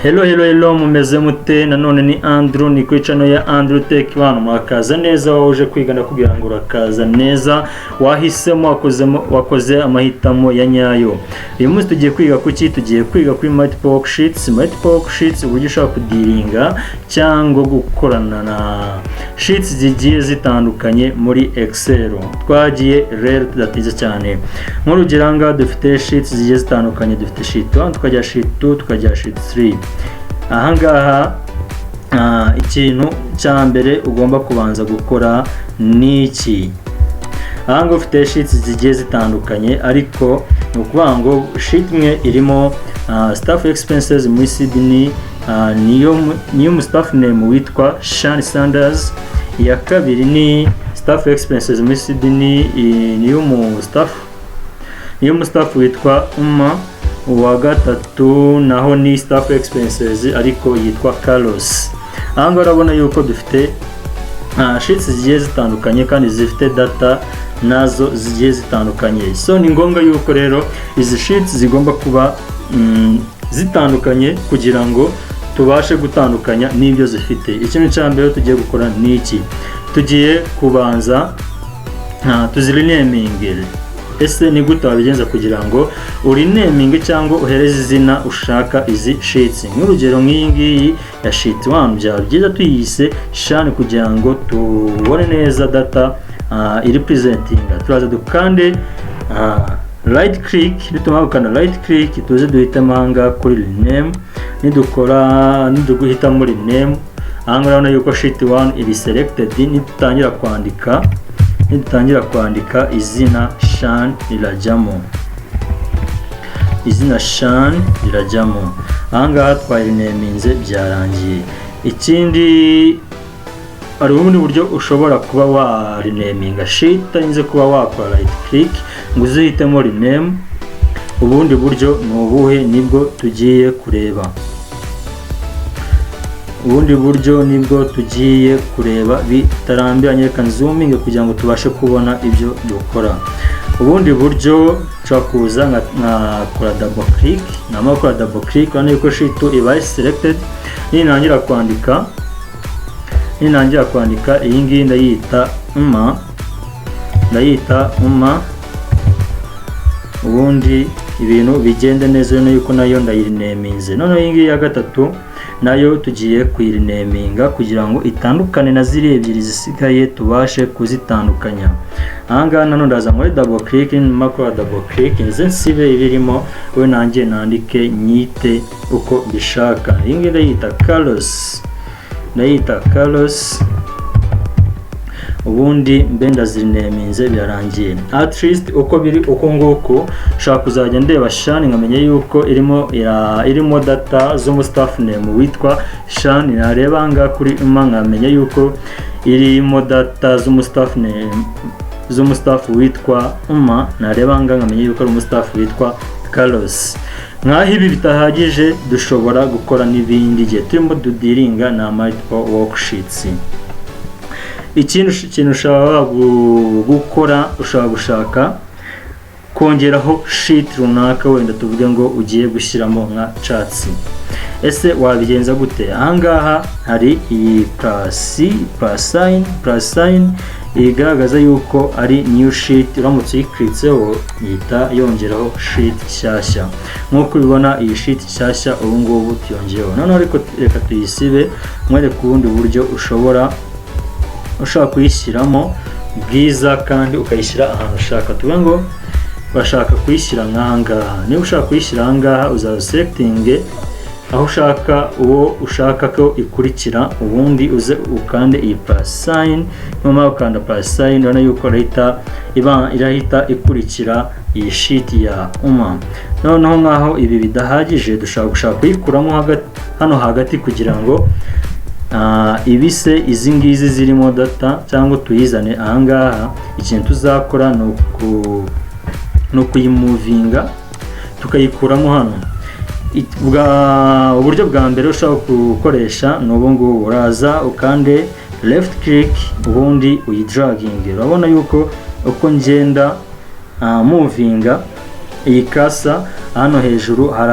Hello mumeze mute nanone ni Andrew ni kuri channel ya Andrew Tech bana mwakaza neza waje kwiga ndakubwira ngo urakaza neza wahisemo wakoze amahitamo ya nyayo. Uyu munsi tugiye kwiga kuki tugiye kwiga kuri Multiple Worksheets uburyo ushaka kudiringa cyangwa gukorana na sheets zigiye zitandukanye muri Excel. Twagiye rero tudatiza cyane. Nk'urugero anga dufite sheets zigiye zitandukanye, dufite sheet 1 tukajya sheet 2 tukajya sheet 3. Ahangaha ikintu cya mbere ugomba kubanza gukora niki. Ahanga ufite sheets zigiye zitandukanye ariko nukuvuga ngo sheet imwe irimo staff expenses muri Sydney, niyo mu staff name witwa Sean Sanders. Ya kabiri ni staff expenses muri Sydney, niyo mu staff witwa uwa gatatu naho ni staff expenses ariko yitwa Carlos. Ahanga urabona yuko dufite sheets zigiye zitandukanye kandi zifite data nazo zigiye zitandukanye. So ni ngombwa yuko rero izi sheets zigomba kuba zitandukanye kugira ngo tubashe gutandukanya n'ibyo zifite. Ikintu cya mbere tugiye gukora ni iki, tugiye kubanza tuzirenaminge. Ese ni gute wabigenza kugira ngo urineminge cyangwa uhereze izina ushaka izi sheets? Nk'urugero nk'iyi ya sheet 1 byaba byiza tuyise Sean kugira ngo tubone neza data iri presentinga. Turaza dukande right click, nitumagukana right click tuze duhita manga kuri rename. Niduguhita muri rename ahanga urabona yuko sheet 1 iri selected. Nidutangira kwandika izina Sean rirajyamo, ahangaha twayirenaminze byarangiye. Ikindi ari ubundi buryo ushobora kuba warenaminga sheet utarinze kuba wakora right click ngo uzihitemo rename. Ubundi buryo ni ubuhe? Nibwo tugiye kureba. Bitarambiranye, reka zooming kugira ngo tubashe kubona ibyo dukora. Ubundi buryo turakuza nkakora double click, namakora double click urabona yuko sheet 2 ibaye selected. Ninangira kwandika iyi ngiyi ndayita ubundi ibintu bigende neza urabona yuko nayo ndayirenaminze. Noneho iyi ngiyi ya gatatu nayo tugiye kuyirenaminga kugira ngo itandukane na ziri ebyiri zisigaye tubashe kuzitandukanya. Ahangaha nanone ndaza muri double click, makora double click nze nsibe ibirimo we nanjye nandike nyite uko bishaka. Iyi ngiyi ndayita Carlos ubundi mbe ndazirenaminze birarangiye. At least uko biri uko nguko ushaka kuzajya ndeba Sean nkamenya yuko irimo data zo mu staff name witwa Sean. Nareba anga kuri nkamenya yuko irimo data zo mu staff witwa nareba anga nkamenya yuko ari mu staff witwa Carlos. Nkaho ibi bitahagije dushobora gukora n'ibindi gihe turimo dudiringa na Multiple Worksheets. Ikintu ushaka gukora, ushaka gushaka kongeraho sheet runaka, wenda tuvuge ngo ugiye gushyiramo nka charts. Ese wabigenza gute? Ahangaha hari iyi plus sign igaragaza yuko ari new sheet. Uramutse uyikritseho yita yongeraho sheet nshyashya. Nk'uko ubibona iyi sheet nshyashya ubu ngubu tuyongeyeho. Noneho reka tuyisibe mwereke ubundi buryo ushaka kuyishyiramo bwiza kandi ukayishyira ahantu ushaka. Tuvuge ngo bashaka kuyishyira nk'ahangaha. Niba ushaka kuyishyira ahangaha uzaza selecting aho ushaka ko ikurikira, ubundi uze ukande iyi plus sign. Nyuma ukanda plus sign urabona yuko irahita ikurikira iyi sheet ya Noneho nkaho ibi bidahagije dushaka kuyikuramo hano hagati kugira ngo ibise izi ngizi zirimo data cyangwa tuyizane ahangaha. Ikintu tuzakora no kuyimuvinga tukayikuramo hano. Uburyo bwa mbere ushaka gukoresha ni ubu ngubu, uraza ukande left click ubundi uyidragging. Urabona yuko uko ngenda movinga iyi kasa hano hejuru hari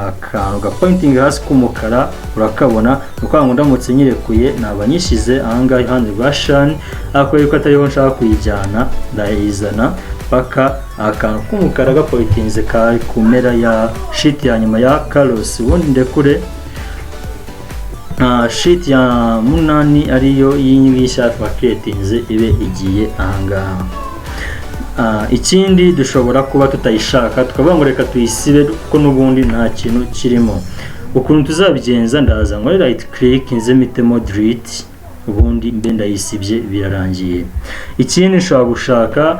akantu ga pointing hasi k'umukara urakabona, nuko ngo ndamutse nyirekuye nabanyishize ahangaha iruhande rwa shani, ariko yuko atariho nshaka kuyijyana ndayizana paka akantu k'umukara ga pointinze kari ku mpera ya sheet ya nyuma ya colors. Ubundi ndekure sheet ya 8 ariyo y'inyibishya twaketinze ibe igiye ahangaha. Ikindi dushobora kuba tutayishaka tukavuga ngo reka tuyisibe kuko n'ubundi nta kintu kirimo. Ukuntu tuzabigenza, ndaza ngo right click nze mitemo delete, ubundi mbe ndayisibye birarangiye. Ikindi nshobora gushaka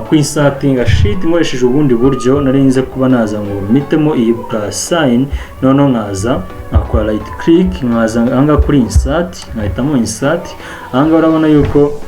kwisatinga sheet nkoresheje ubundi buryo, narinze kuba naza ngo mitemo iyi plus sign, none nkaza akora right click nkaza anga kuri insert, nkahitamo insert. Anga urabona yuko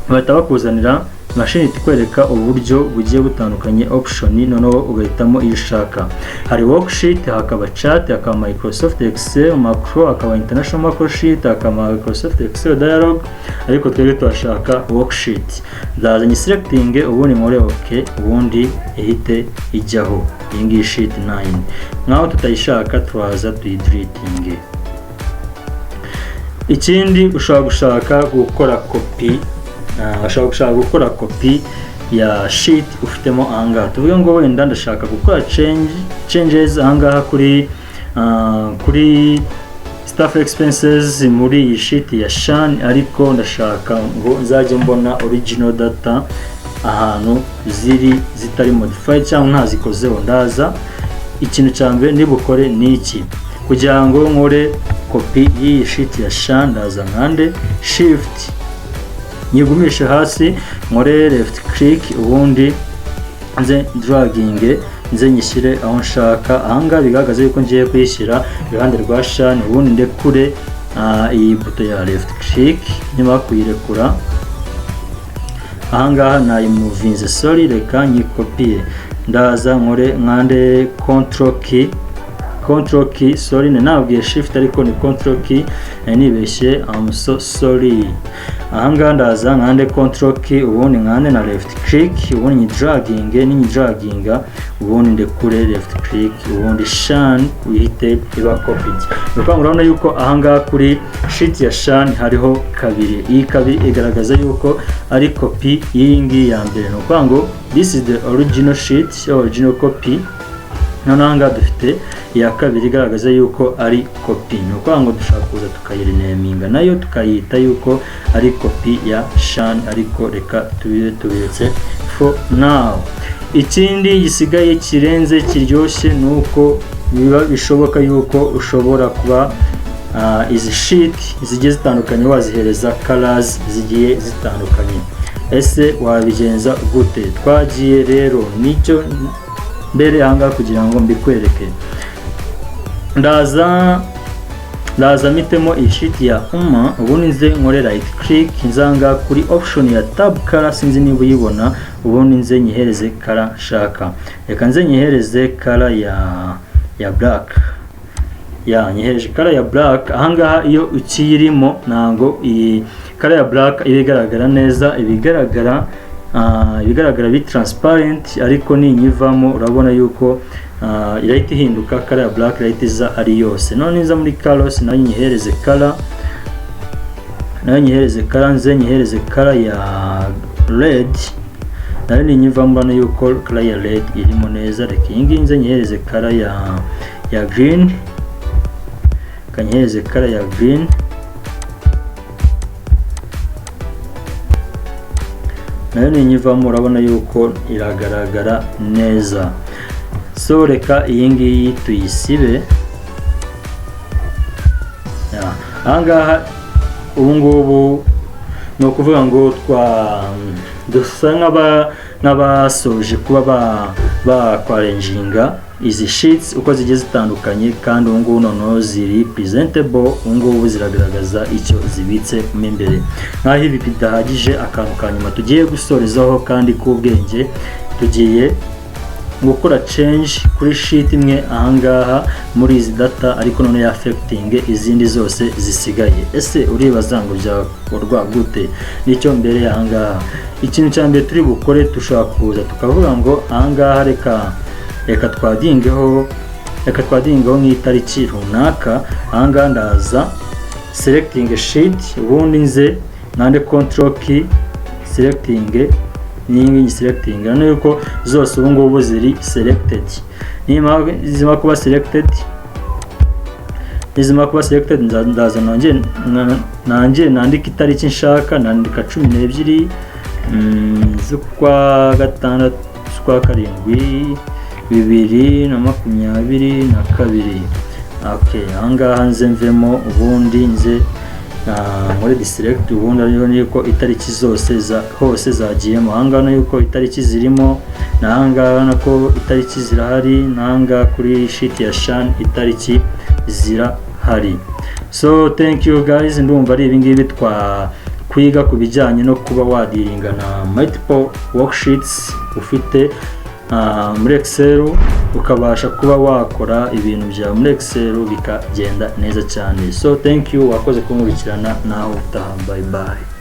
bahita bakuzanira mashini ikwereka uburyo bugiye butandukanye option, noneho ugahitamo iyo ushaka. Hari worksheet, hakaba chart, hakaba Microsoft Excel macro, hakaba international macro sheet, hakaba Microsoft Excel dialog, ariko twebwe turashaka worksheet. Ndaza ni selecting ubundi nkore okay, ubundi ihite ijyaho iyi ngiyi sheet 9. Nkaho tutayishaka twaza tuyideleting. Ikindi ushobora gushaka gukora copy, ushobora gukora copy ya sheet ufitemo ahangaha. Tuvuge ngo wenda ndashaka gukora changes ahangaha kuri staff expenses muri iyi sheet ya shan, ariko ndashaka ngo nzajye mbona original data ahantu zitari modified cyangwa ntazikozeho. Ndaza ikintu cya mbere ndibukore ni iki, kugira ngo nkore copy y'iyi sheet ya shan, ndaza nkande shift nyigumishe hasi, nkore left click, ubundi nze dragging nze nyishyire aho nshaka. Ahangaha bigaragaza yuko ngiye kuyishyira iruhande rwa shan, ubundi ndekure iyi buto ya left click. Nyuma kuyirekura ahangaha nayimuvinze, sorry, reka nyikopie. Ndaza nkore nkande control key, sorry nabwiye shift ariko ni control key, nibeshye, I'm so sorry. Ahangaha ndaza nkande control key, ubundi nkande na left click, ubundi ni dragging, ubundi ndekure left click, ubundi shan uhite iba copied. Nuko murabona yuko ahangaha kuri sheet ya shan hariho kabiri. Iyi kabiri igaragaza yuko ari copy y'iyi ngiyi ya mbere. Nuko ngo this is the original sheet, original copy. Nananga dufite iya kabiri igaragaza yuko ari copy. Nuko ngo dushaka kuza tukayirenaminga nayo tukayita yuko ari copy ya shan, ariko reka tubiretse for now. Ikindi gisigaye kirenze kiryoshye nuko biba bishoboka yuko ushobora kuba izi sheet zigiye zitandukanye wazihereza colors zigiye zitandukanye. Ese wabigenza gute? Twagiye rero nicyo mbere ahangaha kugira ngo mbikwereke. Ndaza mitemo iyi sheet ya ubundi nze nkore right click, nzanga kuri option ya tab color, sinzi niba uyibona, ubundi nze nyihereze color nshaka. Reka nze nyihereze color ya black. Nyihereje color ya black. Ahangaha iyo ukiyirimo ntango iyi color ya black ibigaragara neza, ibigaragara bi transparent, ariko ninyivamo urabona yuko irahita ihinduka color ya black, irahita iza ari yose. None niza muri colors nayo nyihereze color, nze nyihereze color ya red, nayo ninyivamo urabona yuko color ya red irimo neza. Reka iyi ngiyi nze nyihereze color ya green, kanyihereze color ya green, nayo ninyivamo urabona yuko iragaragara neza. So reka iyi ngiyi tuyisibe. Ahangaha ubungubu ni ukuvuga ngo dusa nk'abasoje kuba bakwarenjinga izi sheets uko zigiye zitandukanye, kandi ubungubu noneho ziri presentable, ubungubu ziragaragaza icyo zibitse mo imbere. Nk'aho ibi bidahagije, akantu ka nyuma tugiye gusorezaho kandi k'ubwenge, tugiye gukora change kuri sheet imwe ahangaha muri izi data, ariko none ya affecting izindi zose zisigaye. Ese uribaza ngo byakorwa gute? Nicyo mbere ahangaha ikintu cya mbere turi bukore, dushobora kuza tukavuga ngo ahangaha reka twadingeho nk'itariki runaka. Ahangaha ndaza selecting sheet, ubundi nze nande control key selecting n'ingi selecting, none yuko zose ubu ngubu ziri selected. Nizima kuba selected ndaza nanjye nandika itariki nshaka, nandika 12 z'ukwa gatandatu z'ukwa karindwi 2022. Okay, ahangaha nze mvemo, ubundi nze muri deselect, ubundi ariyo niko itariki zose hose zagiyemo. Ahangaha yuko itariki zirimo, nahangaha nako itariki zirahari, nahanga kuri sheet ya shan itariki zirahari. So thank you guys, ndumva ari ibingibi kwiga ku bijyanye no kuba wadiringa na multiple worksheets ufite muri Excel, ukabasha kuba wakora ibintu bya muri Excel bikagenda neza cyane. So thank you, wakoze kumurikirana, naho utaha, bye bye.